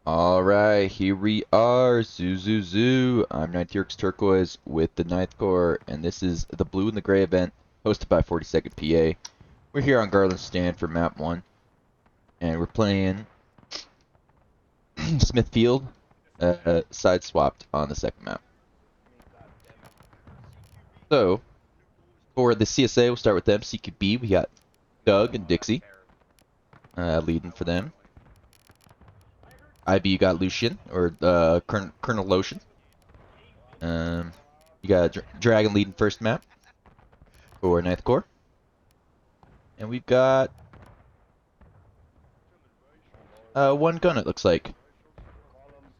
Alright, here we are. Zoo, zoo, zoo. I'm Lt.terkoiz with the Ninth Corps, and this is the Blue and the Gray event, hosted by 42nd PA. We're here on Garland Stand for Map 1, and we're playing Smithfield, side swapped on the second map. So, for the CSA, we'll start with them. CQB, we got Doug and Dixie leading for them. IB, you got Lucian, or Colonel Lotion. You got Dragon leading first map for Ninth Corps. And we've got one gun, it looks like.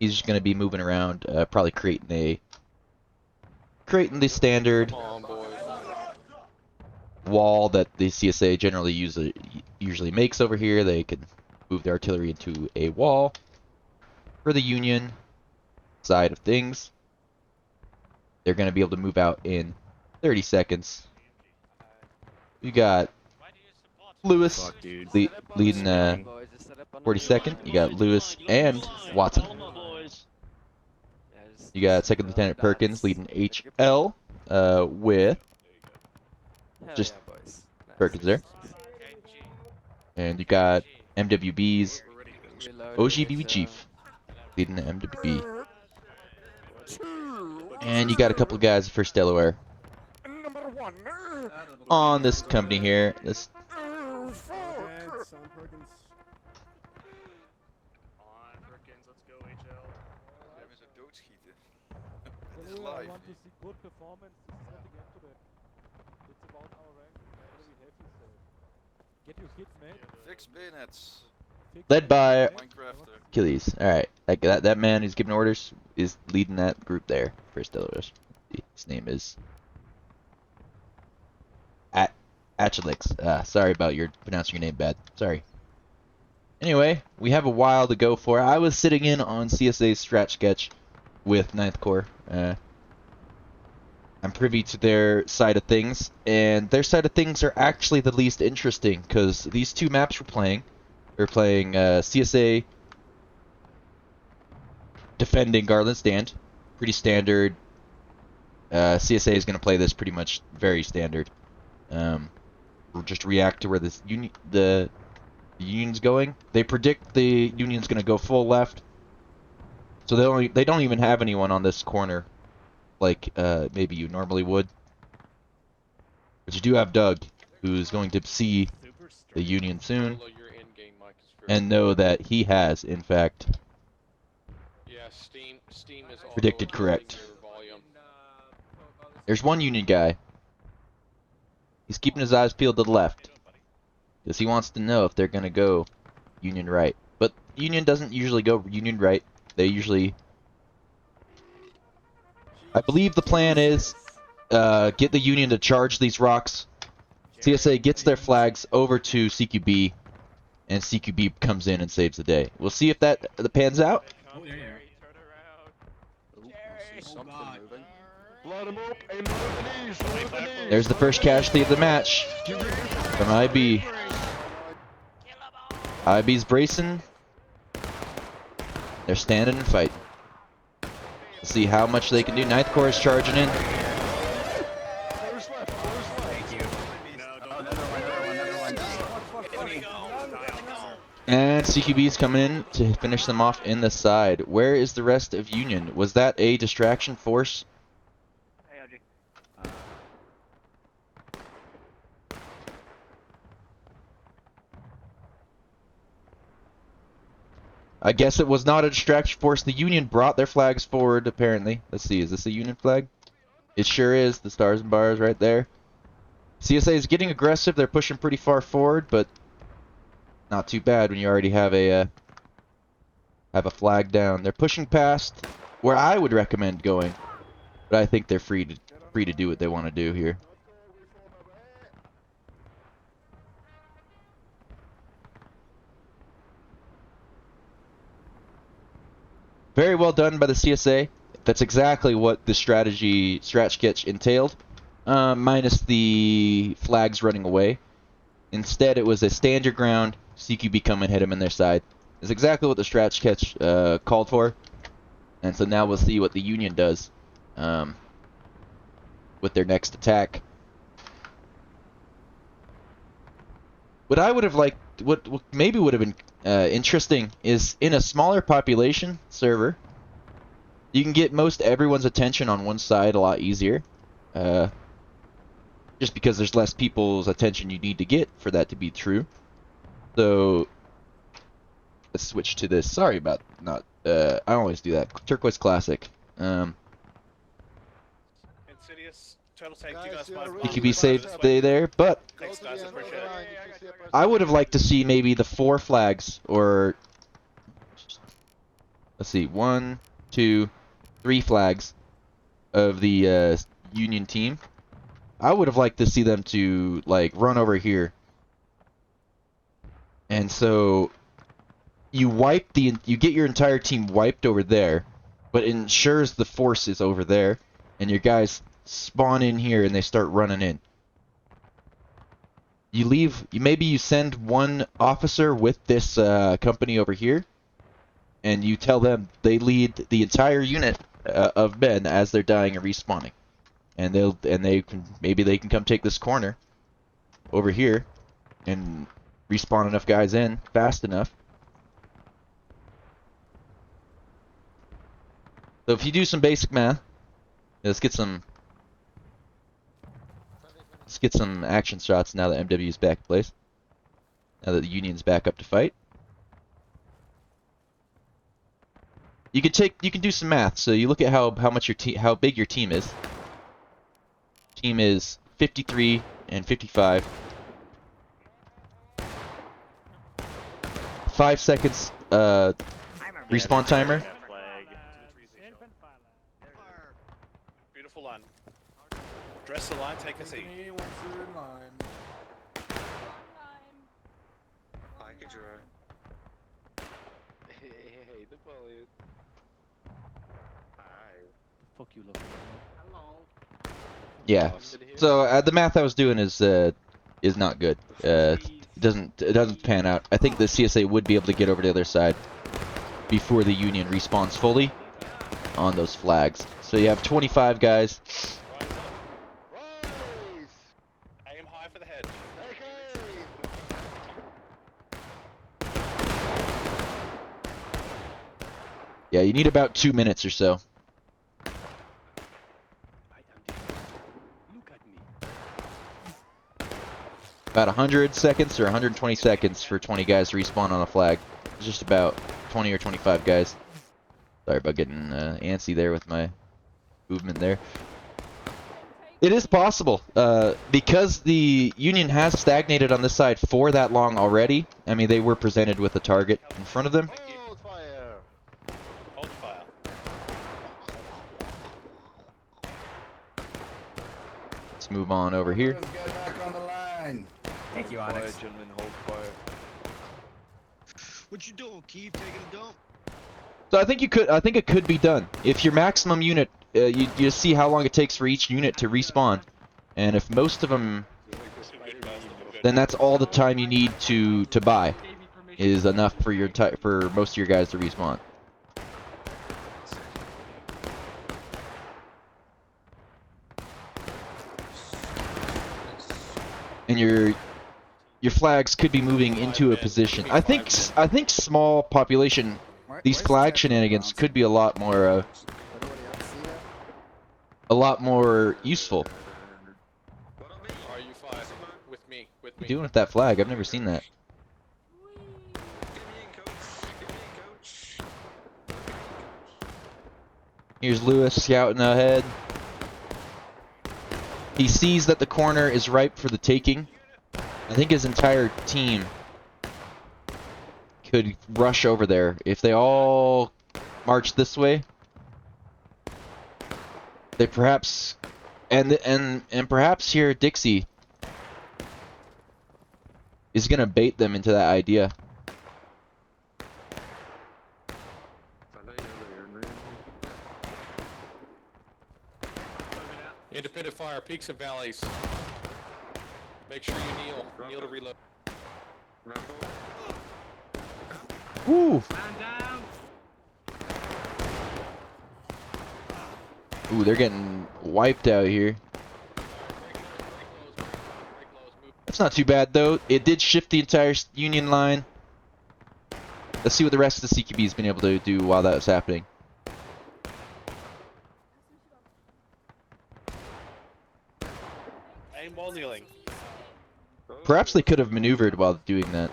He's just going to be moving around, probably creating the standard wall that the CSA generally usually makes over here. They can move their artillery into a wall for the Union side of things. They're going to be able to move out in 30 seconds. You got Lewis leading 42nd. You got Lewis and Watson. You got Second Lieutenant Perkins leading HL with just Perkins there. And you got MWB's OGB Chief leading the MWB. And you got a couple of guys for Delaware on this company here. This led by Achilles. Alright, that man who's giving orders is leading that group there for Delaware. His name is Achilles. Sorry about your pronouncing your name bad. Sorry. Anyway, we have a while to go for. I was sitting in on CSA's strat sketch with Ninth Corps. I'm privy to their side of things, and their side of things are actually the least interesting, because these two maps we're playing CSA defending Garland Stand, pretty standard. CSA is going to play this pretty much very standard. We'll just react to where the Union's going. They predict the Union's going to go full left, so they don't even have anyone on this corner like maybe you normally would. But you do have Doug, who's going to see the Union soon and know that he has, in fact, predicted correct. There's one Union guy. He's keeping his eyes peeled to the left, because he wants to know if they're going to go Union right. But Union doesn't usually go Union right. They usually... I believe the plan is get the Union to charge these rocks. CSA gets their flags over to CQB, and CQB comes in and saves the day. We'll see if that pans out. There's the first casualty of the match from IB. IB's bracing. They're standing and fighting. Let's see how much they can do. Ninth Corps is charging in. And CQB's coming in to finish them off in the side. Where is the rest of Union? Was that a distraction force? I guess it was not a distraction force. The Union brought their flags forward, apparently. Let's see, is this a Union flag? It sure is. The stars and bars right there. CSA is getting aggressive. They're pushing pretty far forward, but not too bad when you already have a flag down. They're pushing past where I would recommend going, but I think they're free to do what they want to do here. Very well done by the CSA. That's exactly what the strat sketch entailed, minus the flags running away. Instead, it was a stand your ground, CQB come and hit them in their side. It's exactly what the strat sketch called for. And so now we'll see what the Union does with their next attack. What I would have liked, what maybe would have been interesting, is in a smaller population server, you can get most everyone's attention on one side a lot easier. Just because there's less people's attention you need to get for that to be true. So let's switch to this. Sorry about not. I always do that. Turquoise Classic. Insidious, total take, you guys You can be safe, stay there, but Thanks, guys, I appreciate it. I would have liked to see maybe the 4 flags, or let's see, 1, 2, 3 flags of the Union team. I would have liked to see them to like run over here, and so you get your entire team wiped over there, but it ensures the force is over there, and your guys spawn in here and they start running in. Maybe you send one officer with this company over here, and you tell them they lead the entire unit of men as they're dying and respawning, and maybe they can come take this corner over here and respawn enough guys in fast enough. So if you do some basic math, let's get some action shots now that MW is back in place. Now that the Union's back up to fight. You can do some math. So you look at how big your team is. Team is 53 and 55. 5 seconds respawn timer. Beautiful line. Dress the line, take a seat. Fuck you, look. Yeah. So the math I was doing is not good. It doesn't pan out. I think the CSA would be able to get over to the other side before the Union respawns fully on those flags. So you have 25 guys. Aim high for the head. Yeah, you need about 2 minutes or so. About 100 seconds or 120 seconds for 20 guys to respawn on a flag. It's just about 20 or 25 guys. Sorry about getting antsy there with my movement there. It is possible, because the Union has stagnated on this side for that long already. I mean, they were presented with a target in front of them. Hold fire. Hold fire. Let's move on over here. Get back on the line. Thank you, Onyx. Gentlemen, hold fire. What you doing, Keith? Taking a dump? So I think it could be done. If your maximum unit, you see how long it takes for each unit to respawn, and if most of them, then that's all the time you need to buy, is enough for most of your guys to respawn. And your flags could be moving into a position. I think small population, these flag shenanigans could be a lot more useful. Are you fine? With me. What are you doing with that flag? I've never seen that. Here's Lewis scouting ahead. He sees that the corner is ripe for the taking. I think his entire team could rush over there. If they all march this way, they perhaps and perhaps here Dixie is gonna bait them into that idea. Independent fire, peaks and valleys. Make sure you kneel. Kneel to reload. Woo! Man down. Ooh, they're getting wiped out here. That's not too bad though. It did shift the entire Union line. Let's see what the rest of the CQB has been able to do while that was happening. Aim while kneeling. Perhaps they could have maneuvered while doing that.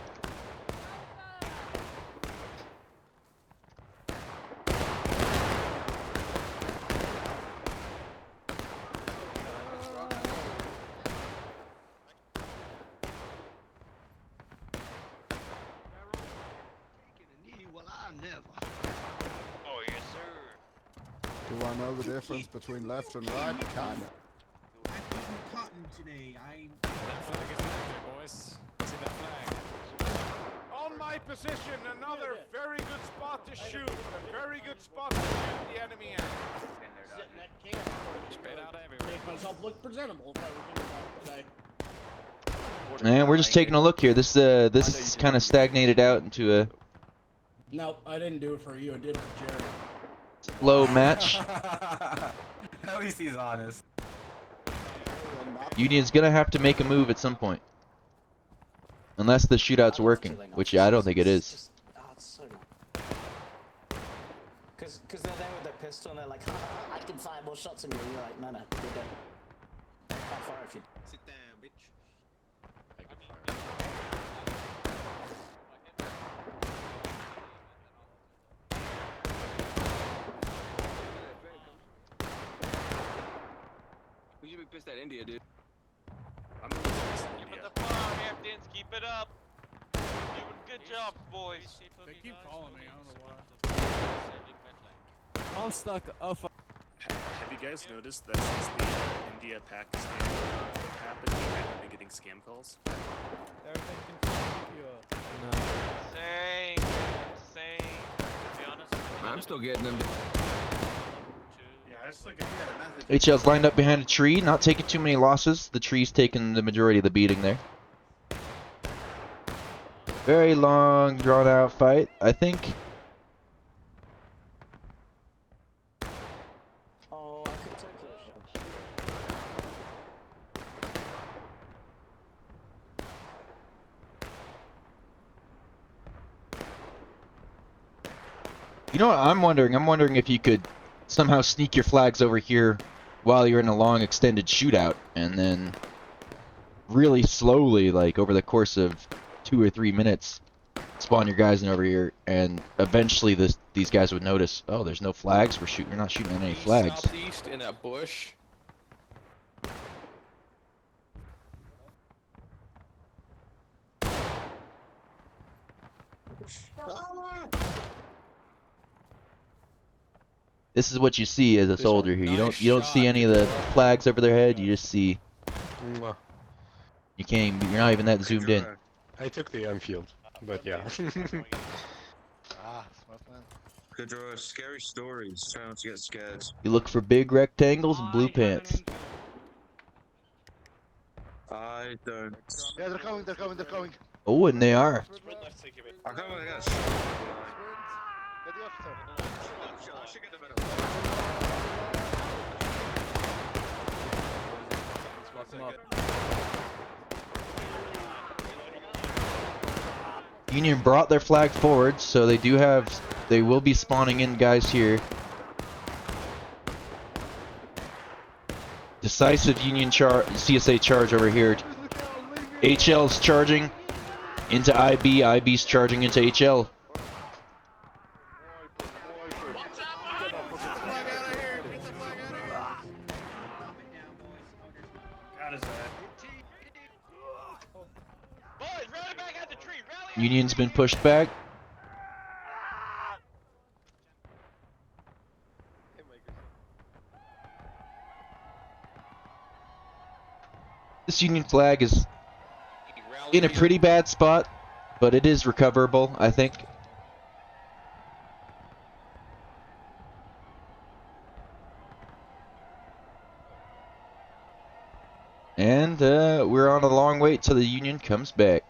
Oh, yes, sir. Do I know the difference between left and right? Kinda. I'm eating cotton today. That flag is active, boys. See that flag? On my position, another very good spot to shoot. A very good spot to shoot the enemy at. Spread out everywhere. Make myself look presentable if I were doing that today. And we're just taking a look here. This is kind of stagnated out into a No, I didn't do it for you. I did it for Jared. low match. At least he's honest. Union's gonna have to make a move at some point. Unless the shootout's working, which I don't think it is. Because they're there with their pistol and they're like, I can fire more shots at you. And you're like, no, you're dead. Can't fire if you. Sit down, bitch. We should be pissed at India, dude. Keep it the fire, Hamptons. Keep it up. Doing good job, boys. They keep calling me, I don't know why. I'm stuck. Oh, fuck. Have you guys noticed that since the India-Pakistan conflict happened, we haven't been getting scam calls? Everything can keep you up. Same. To be honest. I'm still getting them. Yeah, I just like a HL's lined up behind a tree, not taking too many losses. The tree's taking the majority of the beating there. Very long, drawn-out fight, I think. Oh, I could take that shot. You know what I'm wondering? I'm wondering if you could somehow sneak your flags over here while you're in a long extended shootout, and then really slowly, like over the course of 2 or 3 minutes, spawn your guys in over here, and eventually these guys would notice, oh, there's no flags. You're not shooting at any flags. Southeast in that bush. This is what you see as a soldier here. Nice You don't see shot. any of the flags over their head. You just see. You can't. You're not even that zoomed in. I took the Enfield, but yeah. Good draw. Scary stories. Try not to get scared. You look for big rectangles and blue pants. I don't. Yeah, they're coming, they're coming, they're coming. Oh, and they are. Sprint left, CQB. I'll come with this. Get the officer. I should get the middle. Lock him up. Union brought their flag forward, so they do have. They will be spawning in guys here. Decisive Union CSA charge over here. HL's charging into IB. IB's charging into HL. Boys, rally back at the tree. Rally. Union's been pushed back. This Union flag is in a pretty bad spot, but it is recoverable, I think. And we're on a long wait till the Union comes back.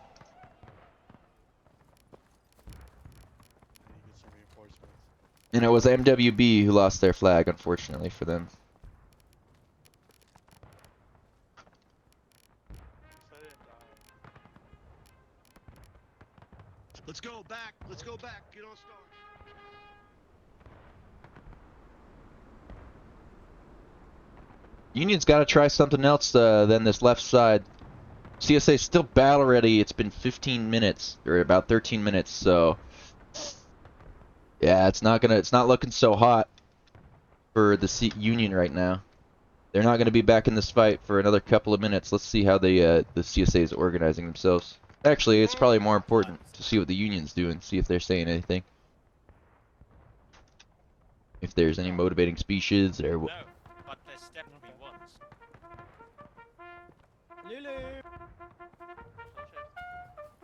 And it was MWB who lost their flag, unfortunately for them. Let's go back. Let's go back. Get on start. Union's got to try something else than this left side. CSA still battle ready. It's been 15 minutes or about 13 minutes, so yeah, it's not looking so hot for the Union right now. They're not gonna be back in this fight for another couple of minutes. Let's see how the CSA is organizing themselves. Actually, it's probably more important to see what the Union's doing, see if they're saying anything. If there's any motivating speeches or No, but there's definitely ones. Lulu!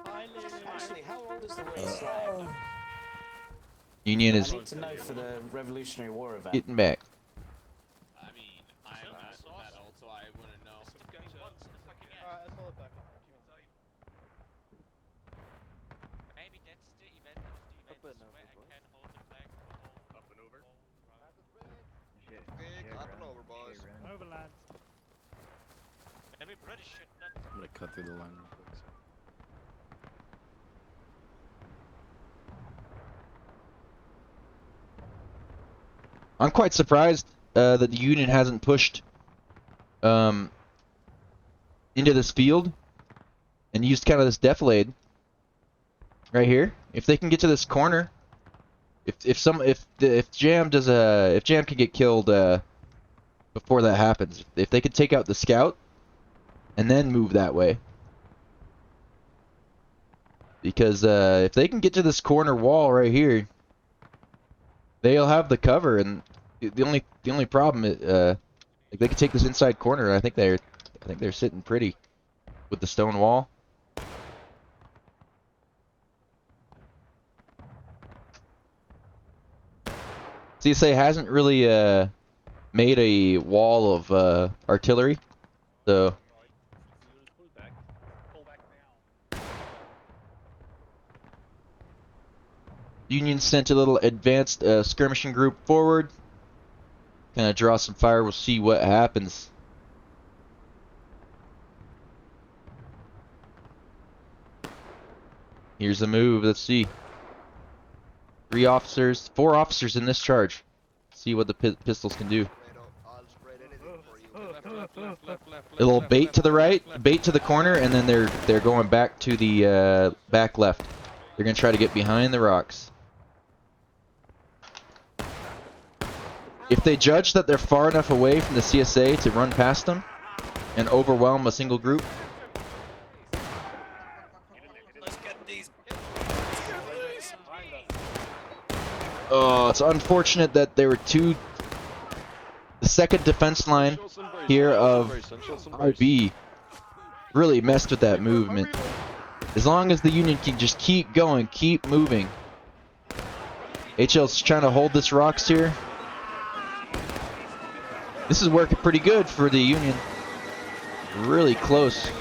Hi, Lulu. Actually, how old is the race flag? Union I is need to know for the Revolutionary War event. getting back. I mean, I'm not that old, so I wouldn't know. Maybe that's the event of the event where I can hold the flag Up and over. Up and over, boys. Overland. Maybe British should not. I'm gonna cut through the line real quick. I'm quite surprised that the Union hasn't pushed into this field and used kind of this defilade right here. If they can get to this corner, if Jam can get killed before that happens, if they could take out the scout and then move that way, because if they can get to this corner wall right here, they'll have the cover, and the only problem is like they could take this inside corner. I think they're sitting pretty with the stone wall. CSA hasn't really made a wall of artillery, so Union sent a little advanced skirmishing group forward. Kind of draw some fire. We'll see what happens. Here's the move. Let's see. 4 officers in this charge. See what the pistols can do. A little bait to the right, bait to the corner, and then they're going back to the back left. They're gonna try to get behind the rocks. If they judge that they're far enough away from the CSA to run past them and overwhelm a single group, oh, it's unfortunate that there were the second defense line here of RB really messed with that movement. As long as the Union can just keep going, keep moving. HL's trying to hold this rocks here. This is working pretty good for the Union. Really close.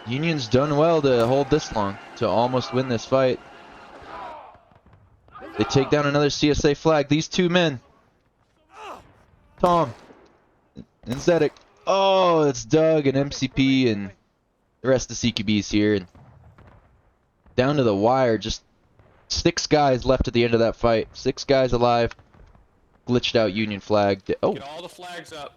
Union's done well to hold this long, to almost win this fight. They take down another CSA flag. These two men, Tom and Zedek. Oh, it's Doug and MCP and the rest of the CQBs here. And down to the wire, just 6 guys left at the end of that fight. 6 guys alive. Glitched out Union flag. Oh. Get all the flags up.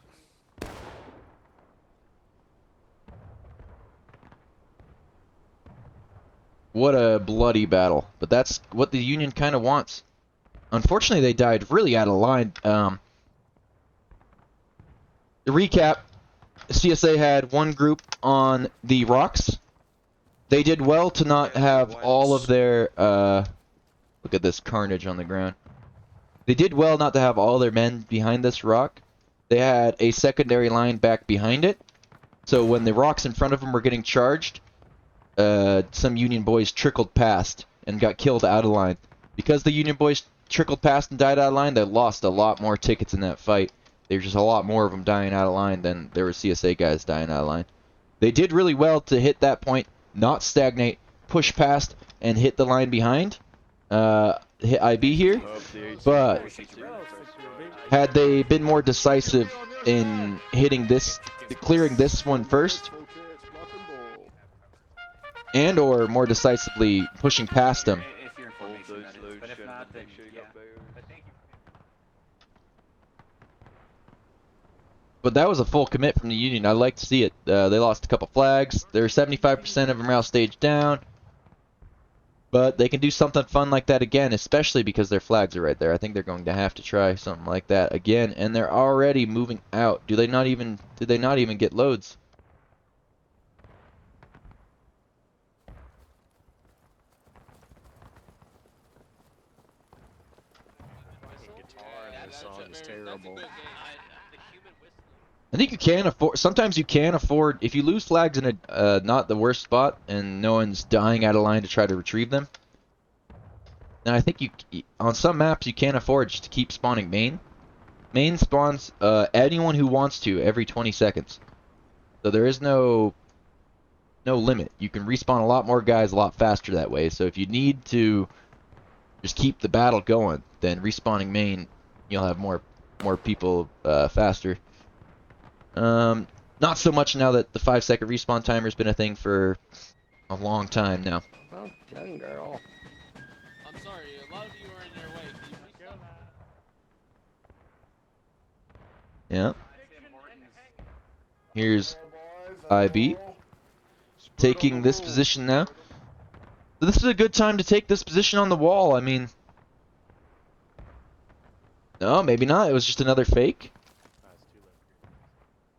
What a bloody battle. But that's what the Union kind of wants. Unfortunately, they died really out of line. The recap, CSA had 1 group on the rocks. They did well to not have all of their... look at this carnage on the ground. They did well not to have all their men behind this rock. They had a secondary line back behind it. So when the rocks in front of them were getting charged, some Union boys trickled past and got killed out of line. Because the Union boys trickled past and died out of line, they lost a lot more tickets in that fight. There's just a lot more of them dying out of line than there were CSA guys dying out of line. They did really well to hit that point, not stagnate, push past, and hit the line behind. Hit IB here, but had they been more decisive in hitting this, clearing this one first, and or more decisively pushing past them. If you're in formation, that is. But if not, then yeah. But thank you. But that was a full commit from the Union. I like to see it. They lost a couple flags. They're 75% of them now stage down. But they can do something fun like that again, especially because their flags are right there. I think they're going to have to try something like that again. And they're already moving out. Did they not even get loads? This song is terrible. I think you can afford. Sometimes you can afford if you lose flags in a not the worst spot and no one's dying out of line to try to retrieve them. Now I think you on some maps you can afford just to keep spawning main. Main spawns anyone who wants to every 20 seconds. So there is no limit. You can respawn a lot more guys a lot faster that way. So if you need to just keep the battle going, then respawning main, you'll have more people faster. Not so much now that the 5-second respawn timer's been a thing for a long time now. Well, young girl. I'm sorry, a lot of you are in their way. Can you please stop? Yeah. Here's IB taking this position now. So this is a good time to take this position on the wall. I mean, no, maybe not. It was just another fake.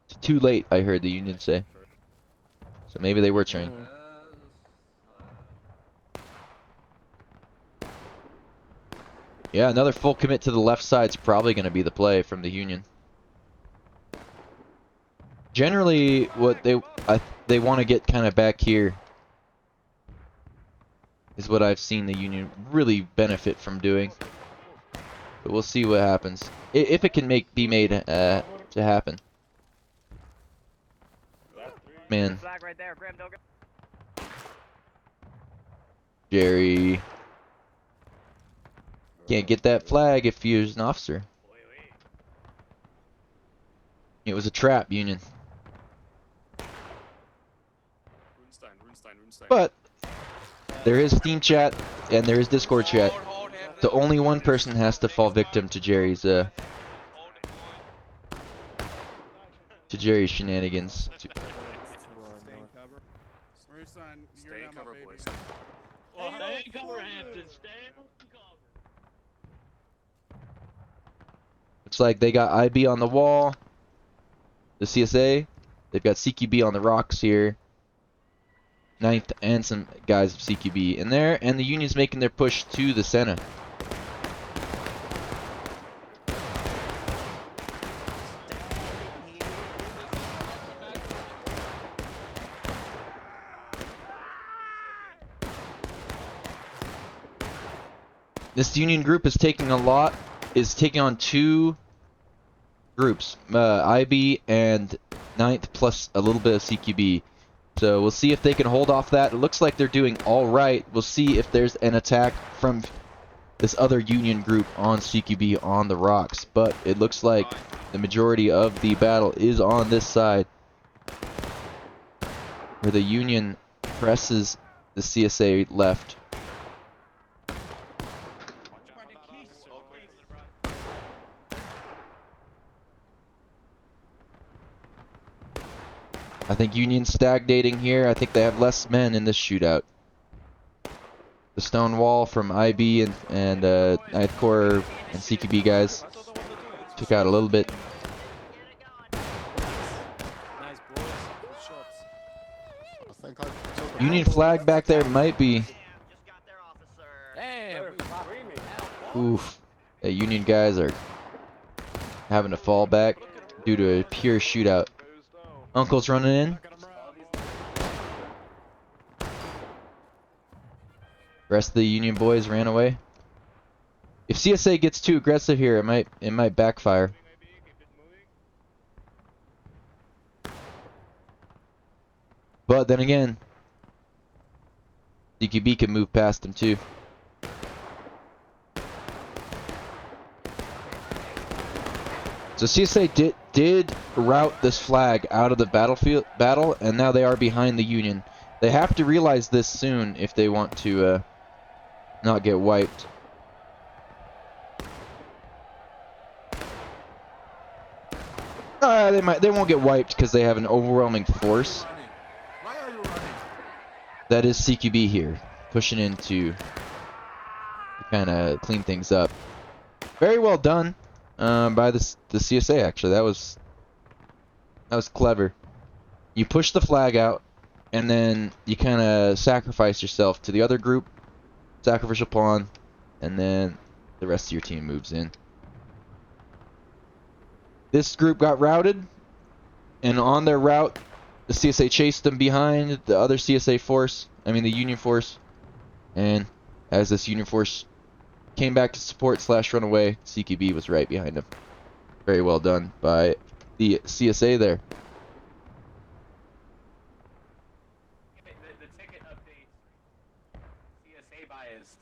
It's too late, I heard the Union say. So maybe they were trying. Yeah, another full commit to the left side's probably going to be the play from the Union. Generally, what they want to get kind of back here is what I've seen the Union really benefit from doing. But we'll see what happens if it can be made to happen. Man, Jerry can't get that flag if he was an officer. It was a trap, Union. But there is Steam chat and there is Discord chat. So only one person has to fall victim to Jerry's shenanigans. Stay in cover, boys. Stay in cover, Hampton. Stay in cover. Looks like they got IB on the wall. The CSA. They've got CQB on the rocks here. 9th and some guys of CQB in there. And the Union's making their push to the Senna. This Union group is taking on two groups, IB and 9th plus a little bit of CQB. So we'll see if they can hold off that. It looks like they're doing all right. We'll see if there's an attack from this other Union group on CQB on the rocks. But it looks like the majority of the battle is on this side, where the Union presses the CSA left. I think Union's stagnating here. I think they have less men in this shootout. The stone wall from IB and 9th Corps and CQB guys took out a little bit. Union flag back there might be. Oof. The Union guys are having to fall back due to a pure shootout. Uncle's running in. Rest of the Union boys ran away. If CSA gets too aggressive here, it might backfire. But then again, CQB can move past them too. So CSA did route this flag out of the battle, and now they are behind the Union. They have to realize this soon if they want to not get wiped. They won't get wiped because they have an overwhelming force. That is CQB here, pushing in to kind of clean things up. Very well done by the CSA. Actually, that was clever. You push the flag out, and then you kind of sacrifice yourself to the other group, sacrificial pawn, and then the rest of your team moves in. This group got routed, and on their route, the CSA chased them behind the other CSA force, the Union force, and as this Union force came back to support / run away, CQB was right behind them. Very well done by the CSA there. The ticket update. CSA biased.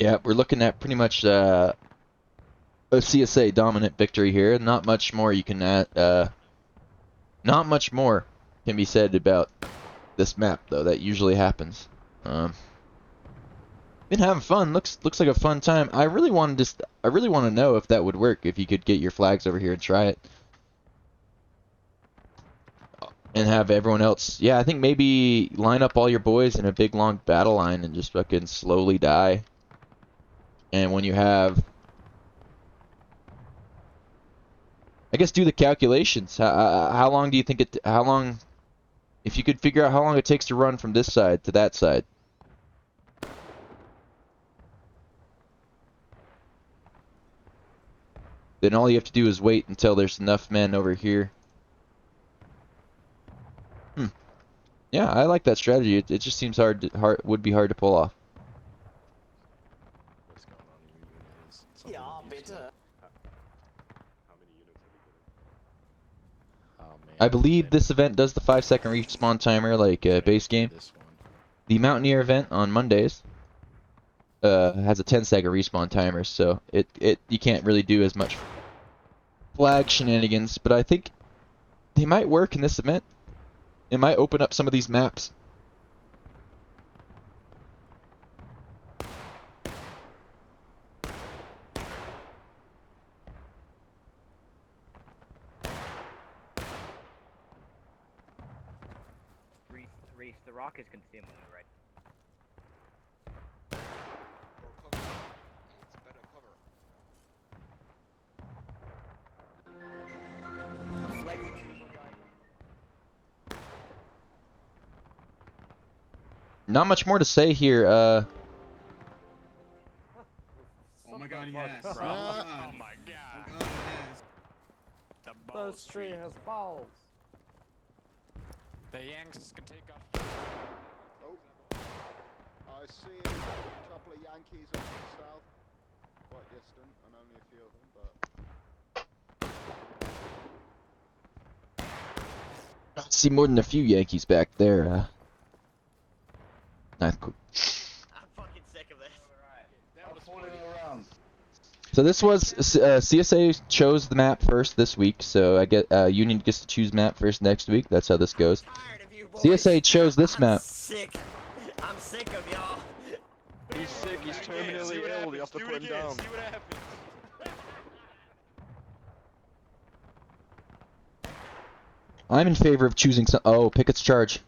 Yeah, we're looking at pretty much a CSA dominant victory here. Not much more you can add. Not much more can be said about this map, though. That usually happens. Been having fun. Looks like a fun time. I really want to know if that would work. If you could get your flags over here and try it, and have everyone else. Yeah, I think maybe line up all your boys in a big long battle line and just fucking slowly die. And when you have, I guess, do the calculations. How long do you think it? How long? If you could figure out how long it takes to run from this side to that side. Then all you have to do is wait until there's enough men over here. Yeah, I like that strategy. It just seems would be hard to pull off. Yeah, bitte. I believe this event does the 5-second respawn timer like base game. The Mountaineer event on Mondays has a 10-second respawn timer, so you can't really do as much flag shenanigans, but I think they might work in this event. It might open up some of these maps. Reese, the rock is consuming you right. Not much more to say here. Oh my god, yes. Oh my god. Those tree has balls. The Yanks can take off. Oh. I see a couple of Yankees up to the south. Quite distant, and only a few of them, but... I see more than a few Yankees back there. Not cool. I'm fucking sick of this. That was funny. So this was CSA chose the map first this week, so I get Union gets to choose map first next week. That's how this goes. CSA chose this map. I'm sick of y'all. He's sick, he's terminally ill, you have to put him down. See what happens. I'm in favor of choosing some. Oh, Pickett's charge.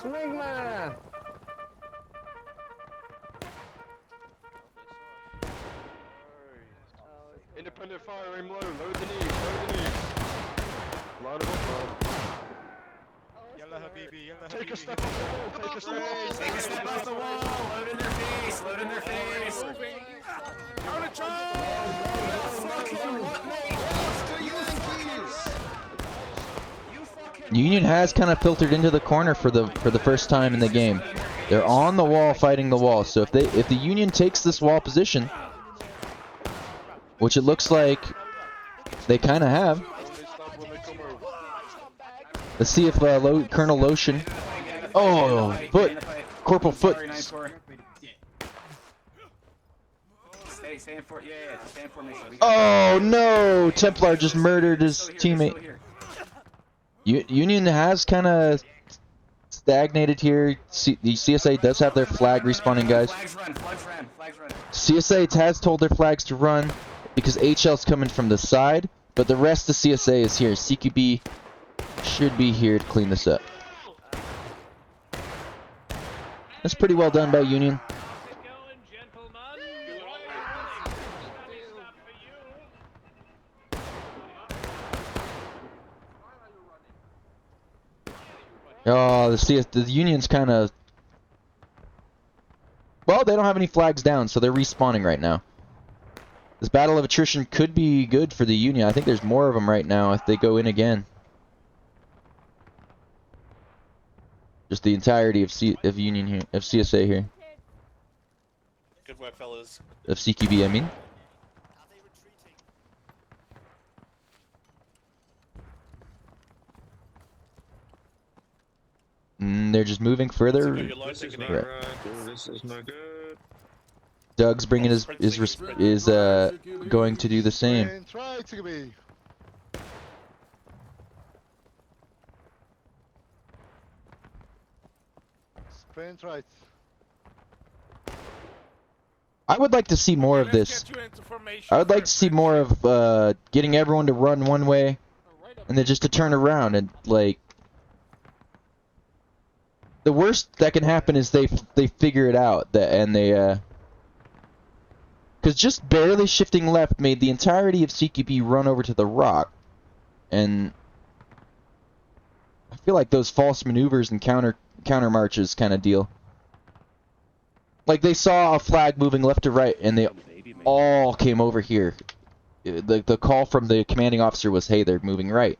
Swingman! Independent fire, aim low, load the knees, load the knees. Load them up, Yalla Habibi, yalla Take a Habibi. step off the wall, take a step off the wall. Take a step off the wall. Load in their face. Load in their face. Counter charge! Fucking what, mate? The Yankees! You Union has kind of filtered into the corner for the first time in the game. They're on the wall fighting the wall. So if the Union takes this wall position, which it looks like they kind of have. Let's see if Colonel Lotion. Oh, Foot. Corporal Foot. Oh no! Templar just murdered his teammate. Union has kind of stagnated here. The CSA does have their flag respawning, guys. CSA has told their flags to run because HL's coming from the side, but the rest of CSA is here. CQB should be here to clean this up. That's pretty well done by Union. Oh, the Union's kind of... Well, they don't have any flags down, so they're respawning right now. This battle of attrition could be good for the Union. I think there's more of them right now if they go in again. Just the entirety of Union here, of CSA here. Good work, fellas. Of CQB, I mean. They're just moving further. This is not right. This is not good. Doug's bringing is going to do the same. Try to be. Sprint right. I would like to see more of this. I would like to see more of getting everyone to run one way, and then just to turn around and like. The worst that can happen is they figure it out and they because just barely shifting left made the entirety of CQB run over to the rock, and I feel like those false maneuvers and counter marches kind of deal. Like they saw a flag moving left to right and they all came over here. The call from the commanding officer was, hey, they're moving right.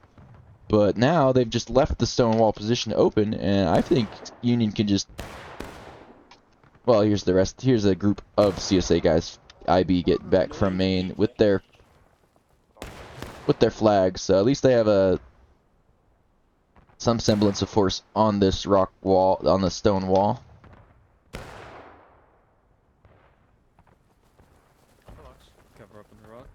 But now they've just left the stone wall position open, and I think Union can just... Well, here's the rest. Here's a group of CSA guys, IB, getting back from Maine with their flags. So at least they have some semblance of force on this rock wall, on the stone wall. Cover up in the rock.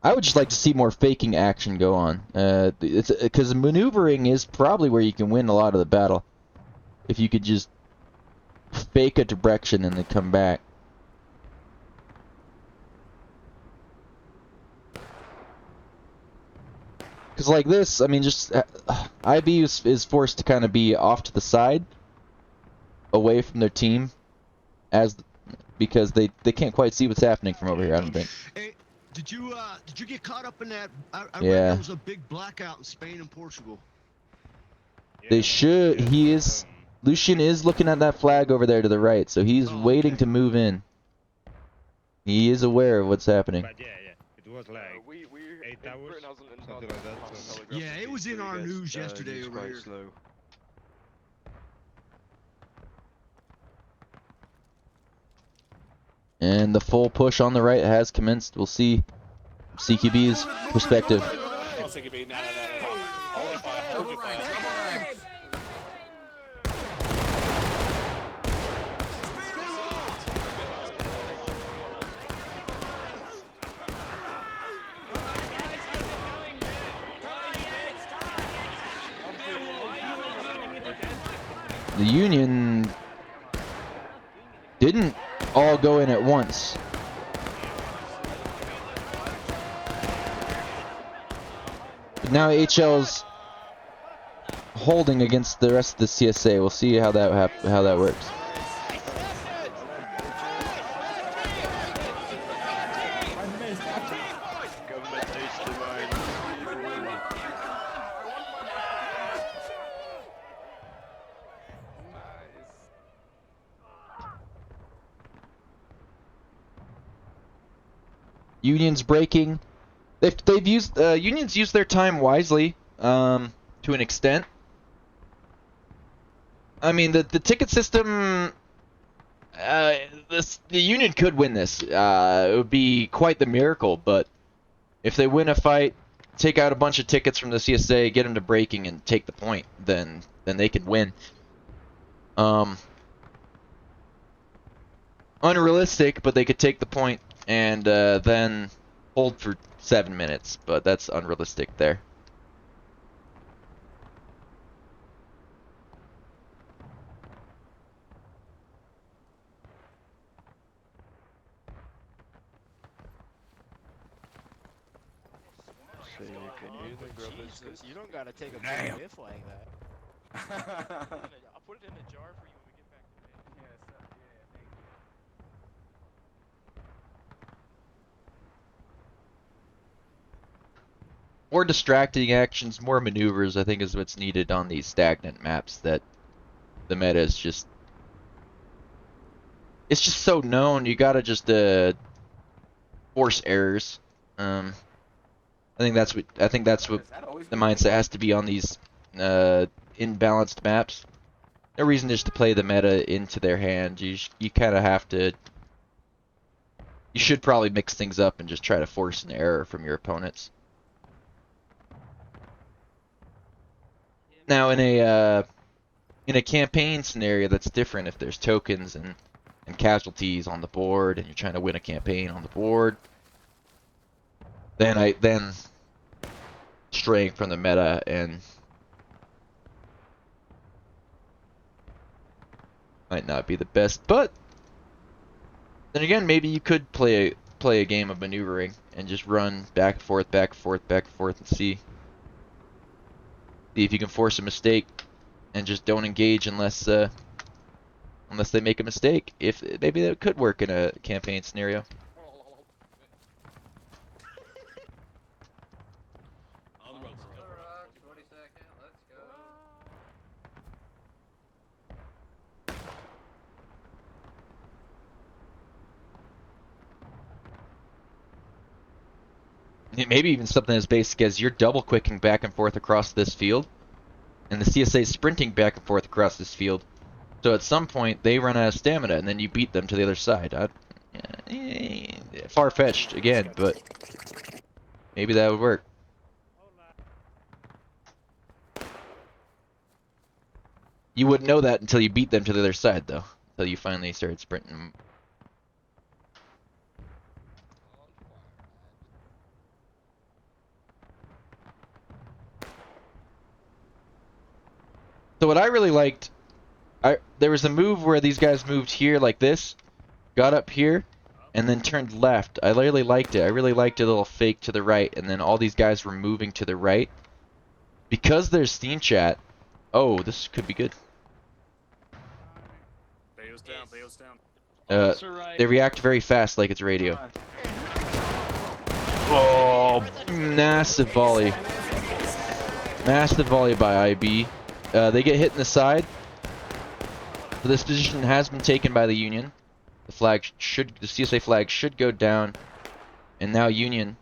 I would just like to see more faking action go on. It's because maneuvering is probably where you can win a lot of the battle. If you could just fake a direction and then come back. Because like this, I mean, just IB is forced to kind of be off to the side, away from their team, because they can't quite see what's happening from over here. I don't think. Hey, did you get caught up in that? I read Yeah. there was a big blackout in Spain and Portugal. They should. Lucian is looking at that flag over there to the right, so he's waiting to move in. He is aware of what's happening. But yeah, it was like 8 hours, something like that. So. Yeah, it was in our news yesterday over here. Slow. And the full push on the right has commenced. We'll see CQB's perspective. Oh, CQB, no. Hold fire, hold your fire. The Union didn't all go in at once. But now HL's holding against the rest of the CSA. We'll see how that works. Union's breaking. They've used Union's used their time wisely. to an extent. I mean, the ticket system. The Union could win this. It would be quite the miracle, but if they win a fight, take out a bunch of tickets from the CSA, get them to breaking, and take the point, then they can win. Unrealistic, but they could take the point and then hold for 7 minutes, but that's unrealistic there. So you can either grow business. You don't gotta take a Damn. big whiff like that. I'll put it in a jar for you when we get back to bed. Yes, yeah, thank you. More distracting actions, more maneuvers, I think is what's needed on these stagnant maps that the meta is just... It's just so known, you gotta just force errors. I think that's what the mindset has to be on these imbalanced maps. No reason just to play the meta into their hand. You kind of have to. You should probably mix things up and just try to force an error from your opponents. Now in a campaign scenario, that's different. If there's tokens and casualties on the board, and you're trying to win a campaign on the board, then straying from the meta and might not be the best. But then again, maybe you could play a game of maneuvering and just run back and forth, back and forth, back and forth, and see if you can force a mistake and just don't engage unless they make a mistake. If maybe that could work in a campaign scenario. Maybe even something as basic as you're double quicking back and forth across this field, and the CSA is sprinting back and forth across this field. So at some point they run out of stamina, and then you beat them to the other side. Far-fetched again, but maybe that would work. You wouldn't know that until you beat them to the other side, though. Until you finally started sprinting. So what I really liked, there was a move where these guys moved here like this, got up here, and then turned left. I really liked it. I really liked a little fake to the right, and then all these guys were moving to the right. Because there's Steam chat, oh, this could be good. Bayo's down, Bayo's down. They react very fast like it's radio. Oh, massive volley. Massive volley by IB. They get hit in the side. So this position has been taken by the Union. The CSA flag should go down. And now Union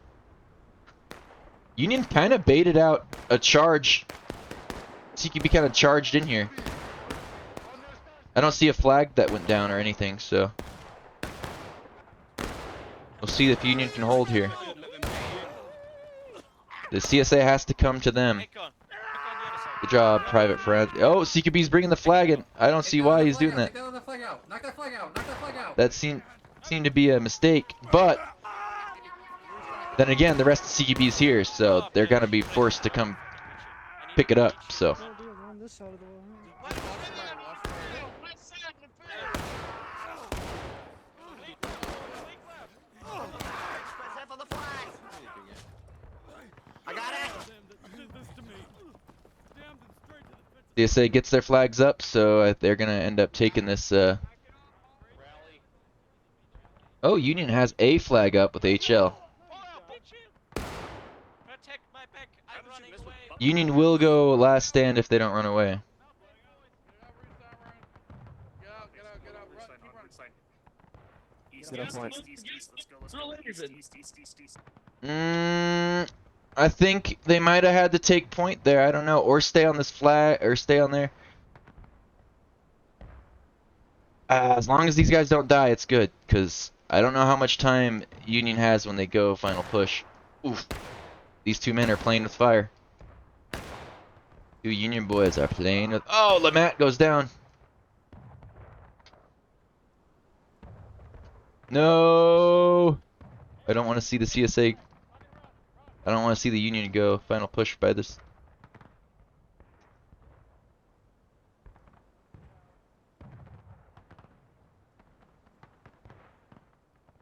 kind of baited out a charge. CQB kind of charged in here. I don't see a flag that went down or anything, so we'll see if Union can hold here. The CSA has to come to them. Good job, private friend. Oh, CQB's bringing the flag in. I don't see why he's doing that. That seemed to be a mistake, but then again, the rest of CQB's here, so they're gonna be forced to come pick it up. So. CSA gets their flags up, so they're gonna end up taking this. Oh, Union has a flag up with HL. Union will go last stand if they don't run away. I think they might have had to take point there. I don't know, or stay on this flag, or stay on there. As long as these guys don't die, it's good. Cause I don't know how much time Union has when they go final push. Oof. These two men are playing with fire. Two Union boys are playing with. Oh, Lamette goes down. No. I don't want to see the CSA. I don't want to see the Union go final push by this.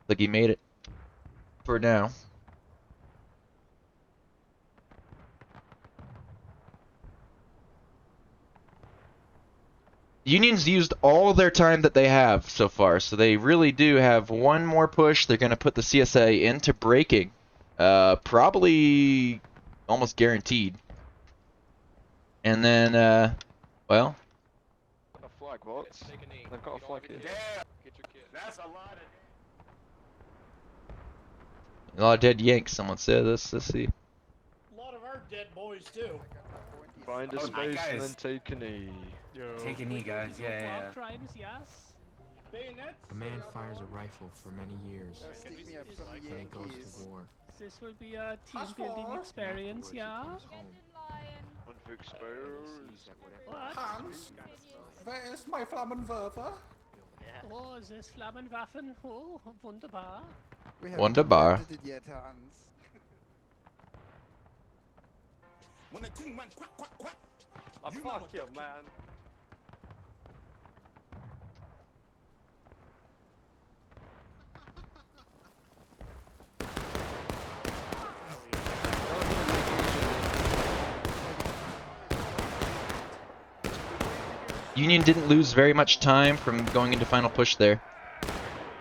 Like he made it for now. Union's used all their time that they have so far, so they really do have one more push. They're going to put the CSA into breaking. Probably almost guaranteed. And then, well. A flag, what? They've got a flag here. That's a lot of... A lot of dead Yanks, someone said. Let's see. A lot of our dead boys too. Find a space and then take a knee. Take a knee, guys. Yeah. Crimes, yes. Bayonets. A man fires a rifle for many years, then he goes to war. This will be a team building experience, yeah. One for expose. Hans, where is my Flammenwerfer? oh, is this Flammenwaffen? Oh, wunderbar. Wunderbar. Oh, fuck you, man. Union didn't lose very much time from going into final push there.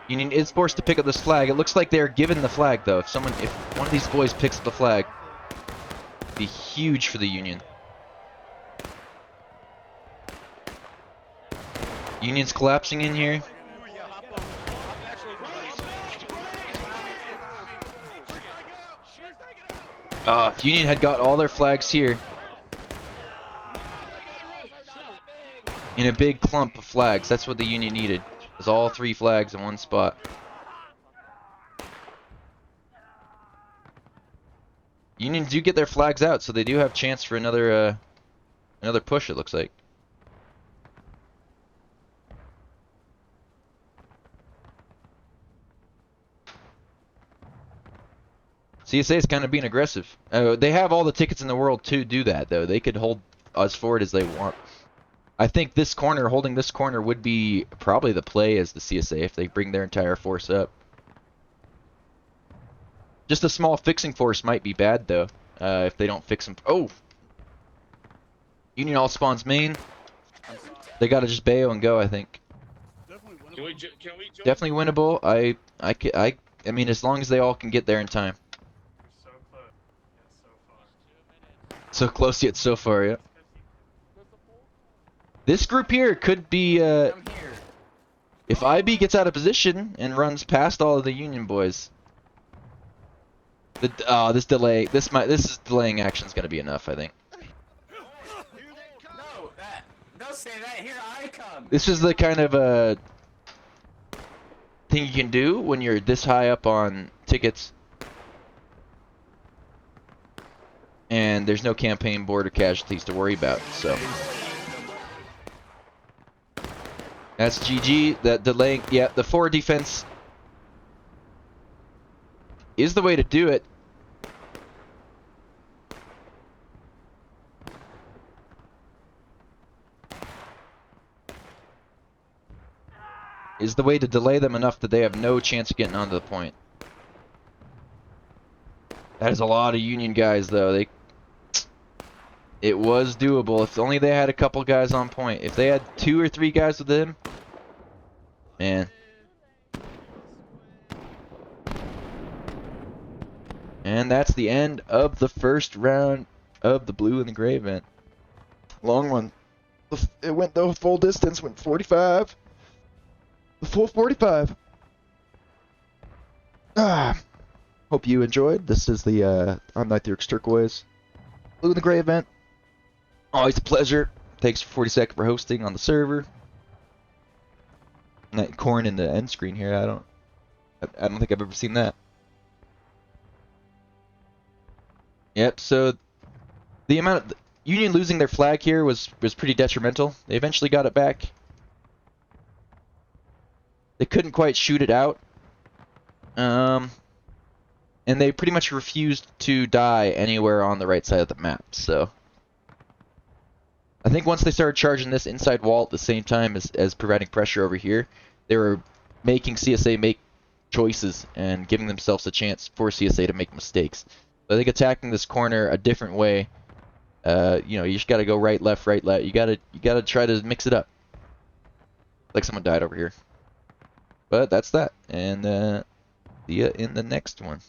Union is forced to pick up this flag. It looks like they're given the flag though. If one of these boys picks up the flag, it'd be huge for the Union. Union's collapsing in here. If Union had got all their flags here, in a big clump of flags, that's what the Union needed. Was all three flags in one spot. Union do get their flags out, so they do have chance for another push. It looks like. CSA is kind of being aggressive. They have all the tickets in the world to do that, though. They could hold as forward as they want. I think this corner, holding this corner, would be probably the play as the CSA if they bring their entire force up. Just a small fixing force might be bad, though, if they don't fix them. Oh! Union all spawns main. They gotta just bail and go, I think. Can we Definitely winnable. I mean, as long as they all can get there in time. So close yet so far, yeah. This group here could be, if IB gets out of position and runs past all of the Union boys. This is delaying action's gonna be enough, I think. No, don't say that. Here I come. This is the kind of thing you can do when you're this high up on tickets. And there's no campaign board or casualties to worry about, so. That's GG. That delaying, yeah, the forward defense is the way to do it. Is the way to delay them enough that they have no chance of getting onto the point. That is a lot of Union guys, though. It was doable if only they had a couple guys on point. If they had 2 or 3 guys with them, man. And that's the end of the first round of the blue and the gray event. Long one. It went the full distance, went 45. The full 45. Hope you enjoyed. This is the I'm Lt.terkoiz Blue in the Gray event. Always a pleasure. Thanks for 40 for hosting on the server. And that corn in the end screen here, I don't think I've ever seen that. Yep, so the amount of Union losing their flag here was pretty detrimental. They eventually got it back. They couldn't quite shoot it out. And they pretty much refused to die anywhere on the right side of the map, so I think once they started charging this inside wall at the same time as providing pressure over here, they were making CSA make choices and giving themselves a chance for CSA to make mistakes. So I think attacking this corner a different way, you know, you just gotta go right, left, right, left. You gotta try to mix it up. Like someone died over here. But that's that, and see ya in the next one.